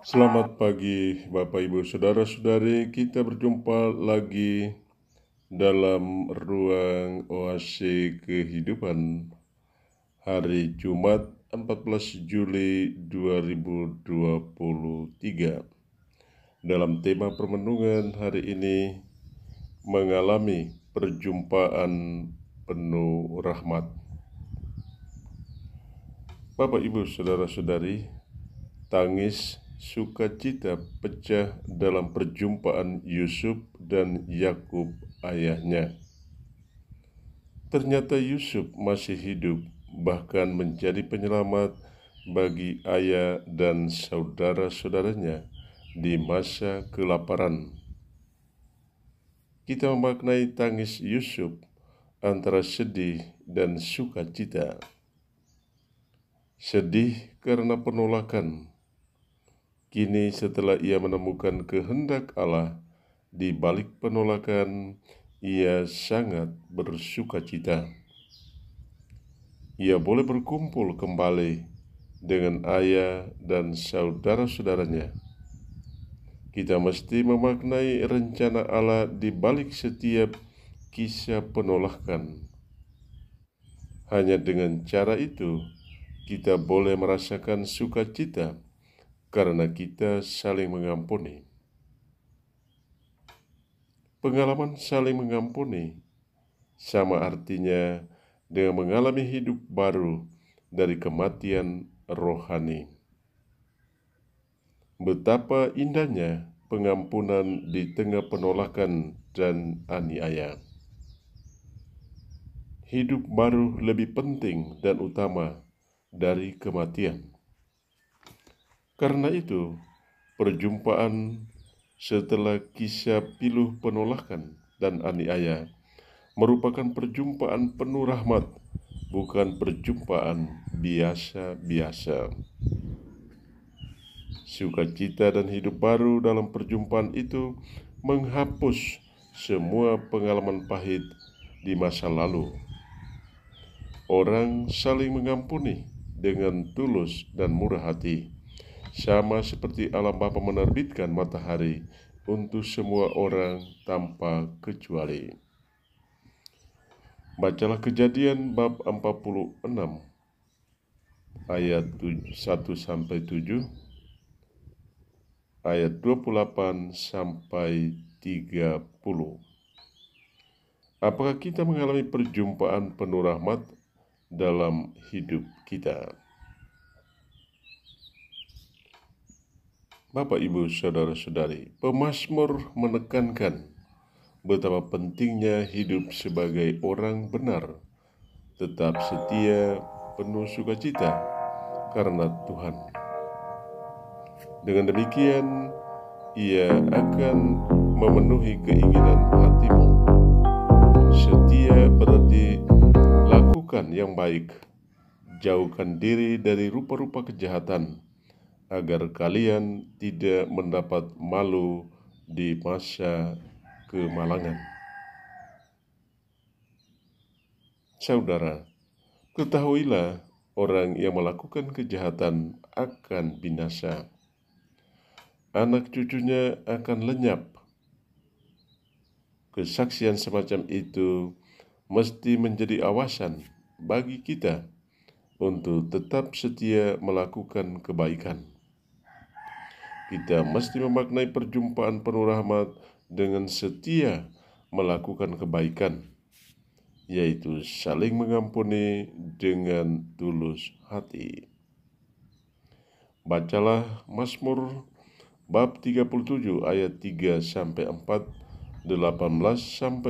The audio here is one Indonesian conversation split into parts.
Selamat pagi Bapak Ibu Saudara-saudari, kita berjumpa lagi dalam ruang oase kehidupan hari Jumat 14 Juli 2023. Dalam tema permenungan hari ini, mengalami perjumpaan penuh rahmat. Bapak Ibu Saudara-saudari, tangis sukacita pecah dalam perjumpaan Yusuf dan Yakub ayahnya. Ternyata Yusuf masih hidup, bahkan menjadi penyelamat bagi ayah dan saudara-saudaranya di masa kelaparan. Kita memaknai tangis Yusuf antara sedih dan sukacita. Sedih karena penolakan. Kini setelah ia menemukan kehendak Allah di balik penolakan, ia sangat bersukacita. Ia boleh berkumpul kembali dengan ayah dan saudara-saudaranya. Kita mesti memaknai rencana Allah di balik setiap kisah penolakan. Hanya dengan cara itu, kita boleh merasakan sukacita karena kita saling mengampuni. Pengalaman saling mengampuni sama artinya dengan mengalami hidup baru dari kematian rohani. Betapa indahnya pengampunan di tengah penolakan dan aniaya. Hidup baru lebih penting dan utama dari kematian. Karena itu, perjumpaan setelah kisah pilu penolakan dan aniaya merupakan perjumpaan penuh rahmat, bukan perjumpaan biasa-biasa. Sukacita dan hidup baru dalam perjumpaan itu menghapus semua pengalaman pahit di masa lalu. Orang saling mengampuni dengan tulus dan murah hati, sama seperti Allah Bapa menerbitkan matahari untuk semua orang tanpa kecuali. Bacalah Kejadian bab 46 ayat 1-7, ayat 28-30. Apakah kita mengalami perjumpaan penuh rahmat dalam hidup kita? Bapak, Ibu, Saudara-saudari, pemazmur menekankan betapa pentingnya hidup sebagai orang benar, tetap setia, penuh sukacita karena Tuhan. Dengan demikian, ia akan memenuhi keinginan hatimu. Setia berarti lakukan yang baik, jauhkan diri dari rupa-rupa kejahatan, agar kalian tidak mendapat malu di masa kemalangan. Saudara, ketahuilah orang yang melakukan kejahatan akan binasa. Anak cucunya akan lenyap. Kesaksian semacam itu mesti menjadi awasan bagi kita untuk tetap setia melakukan kebaikan. Kita mesti memaknai perjumpaan penuh rahmat dengan setia melakukan kebaikan, yaitu saling mengampuni dengan tulus hati. Bacalah Mazmur bab 37 ayat 3-4, 18-19,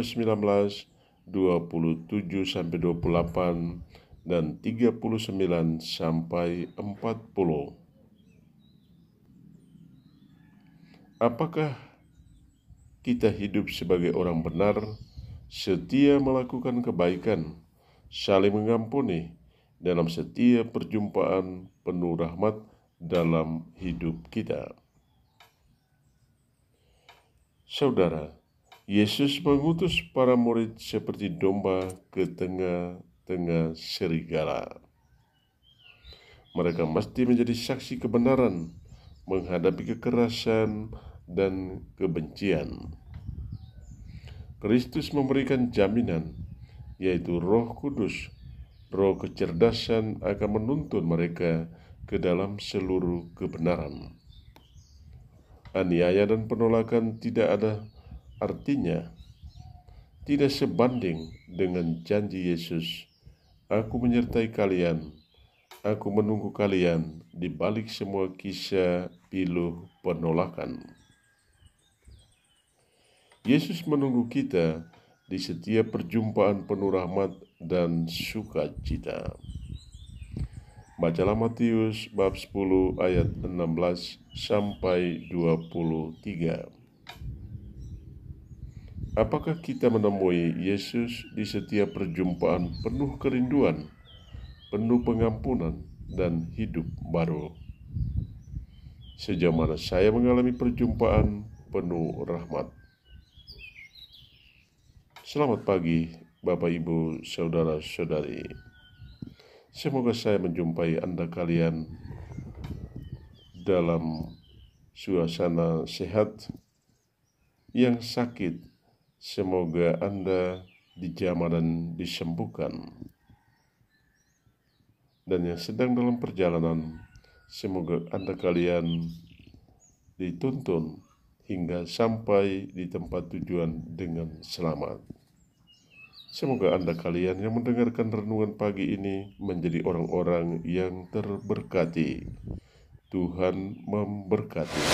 27-28, dan 39-40. Apakah kita hidup sebagai orang benar, setia melakukan kebaikan, saling mengampuni dalam setiap perjumpaan penuh rahmat dalam hidup kita? Saudara, Yesus mengutus para murid seperti domba ke tengah-tengah serigala. Mereka mesti menjadi saksi kebenaran, menghadapi kekerasan dan kebencian. Kristus memberikan jaminan, yaitu Roh Kudus, roh kecerdasan akan menuntun mereka ke dalam seluruh kebenaran. Aniaya dan penolakan tidak ada artinya, tidak sebanding dengan janji Yesus, "Aku menyertai kalian, aku menunggu kalian di balik semua kisah pilu penolakan." Yesus menunggu kita di setiap perjumpaan penuh rahmat dan sukacita. Bacalah Matius bab 10 ayat 16 sampai 23. Apakah kita menemui Yesus di setiap perjumpaan penuh kerinduan, penuh pengampunan, dan hidup baru? Sejauh mana saya mengalami perjumpaan penuh rahmat? Selamat pagi, Bapak, Ibu, Saudara-saudari. Semoga saya menjumpai Anda kalian dalam suasana sehat. Yang sakit, semoga Anda dijamah dan disembuhkan. Dan yang sedang dalam perjalanan, semoga Anda kalian dituntun hingga sampai di tempat tujuan dengan selamat. Semoga Anda kalian yang mendengarkan renungan pagi ini menjadi orang-orang yang terberkati. Tuhan memberkati.